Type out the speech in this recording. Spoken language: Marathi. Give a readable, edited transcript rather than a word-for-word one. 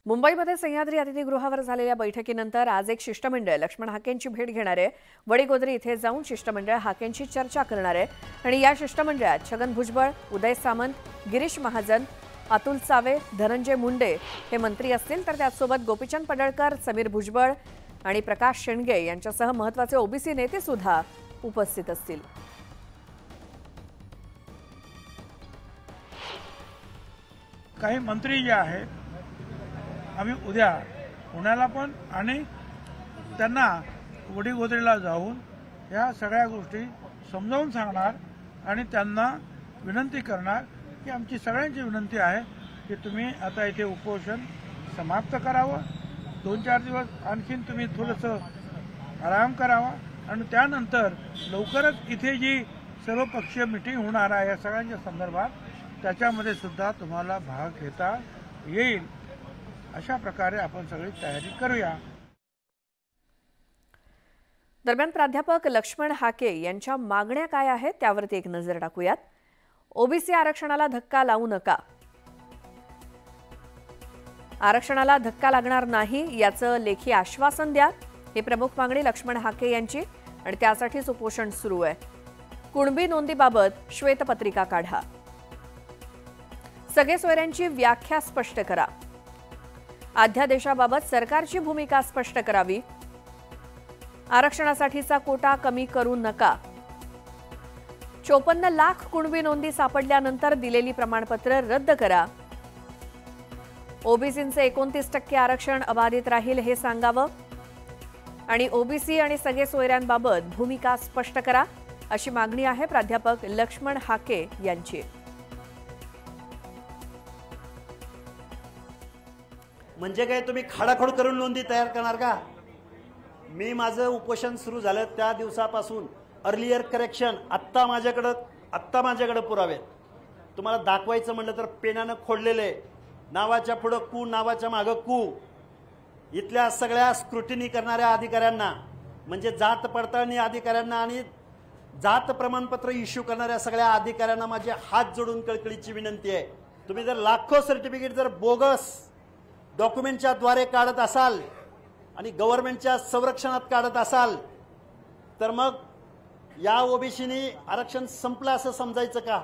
मुंबईमध्ये सह्याद्री अतिथीगृहावर झालेल्या बैठकीनंतर आज एक शिष्टमंडळ लक्ष्मण हाकेंची भेट घेणार आहे। वडीगोद्री इथे जाऊन शिष्टमंडळ हाकेंची चर्चा करणार आहे आणि या शिष्टमंडळात छगन भुजबळ, उदय सामंत, गिरीश महाजन, अतुल सावे, धनंजय मुंडे हे मंत्री असतील, तर त्यासोबत गोपीचंद पडळकर, समीर भुजबळ आणि प्रकाश शेंडगे यांच्यासह महत्त्वाचे ओबीसी नेते सुद्धा उपस्थित असतील। काही मंत्री जे आहेत आम्ही उद्या पुण्याला पण आणि त्यांना वडीगोद्रीला जाऊन या सगळ्या गोष्टी समजावून सांगणार आणि त्यांना विनंती करणार की आमची सगळ्यांची विनंती आहे की तुम्ही आता इथे उपोषण समाप्त करावं, 2-4 दिवस आणखीन तुम्ही थोडंसं आराम करावा आणि त्यानंतर लवकरच इथे जी सर्वपक्षीय मीटिंग होणार आहे या सगळ्यांच्या संदर्भात त्याच्यामध्ये सुद्धा तुम्हाला भाग घेता येईल। अशा प्रकारे आपण सगळी तयारी करूया। दरम्यान प्राध्यापक लक्ष्मण हाके यांच्या मागण्या काय आहेत त्यावरती एक नजर टाकूयात। ओबीसी आरक्षणाला धक्का लावू नका, आरक्षणाला धक्का लागणार नाही याचं लेखी आश्वासन द्या, ही प्रमुख मागणी लक्ष्मण हाके यांची आणि त्यासाठीच उपोषण सुरू आहे। कुणबी नोंदीबाबत श्वेतपत्रिका काढा, सगळे सोयऱ्यांची व्याख्या स्पष्ट करा, अध्यादेशाबाबत सरकारची भूमिका स्पष्ट करावी, आरक्षणासाठीचा कोटा कमी करू नका, 54 लाख कुणबी नोंदी सापडल्यानंतर दिलेली प्रमाणपत्र रद्द करा, ओबीसींचे 29% आरक्षण अबाधित राहील हे सांगावं आणि ओबीसी आणि सगळे सोयऱ्यांबाबत भूमिका स्पष्ट करा, अशी मागणी आहे प्राध्यापक लक्ष्मण हाके यांची। म्हणजे काय तुम्ही खाडाखोड करून नोंदी तयार करणार का? मी माझं उपोषण सुरू झालं त्या दिवसापासून अर्लियर करेक्शन आत्ता माझ्याकडे पुरावे तुम्हाला दाखवायचं म्हटलं तर पेनानं खोडलेले, नावाच्या पुढं कू, नावाच्या मागं कू, इथल्या सगळ्या स्क्रुटिनी करणाऱ्या अधिकाऱ्यांना म्हणजे जात पडताळणी अधिकाऱ्यांना आणि जात प्रमाणपत्र इश्यू करणाऱ्या सगळ्या अधिकाऱ्यांना माझे हात जोडून कळकळीची विनंती आहे, तुम्ही जर लाखो सर्टिफिकेट जर बोगस डॉक्युमेंटच्या द्वारे काढत असाल आणि गव्हर्नमेंटच्या संरक्षणात काढत असाल तर मग या ओबीसीनी आरक्षण संपलं असं समजायचं का?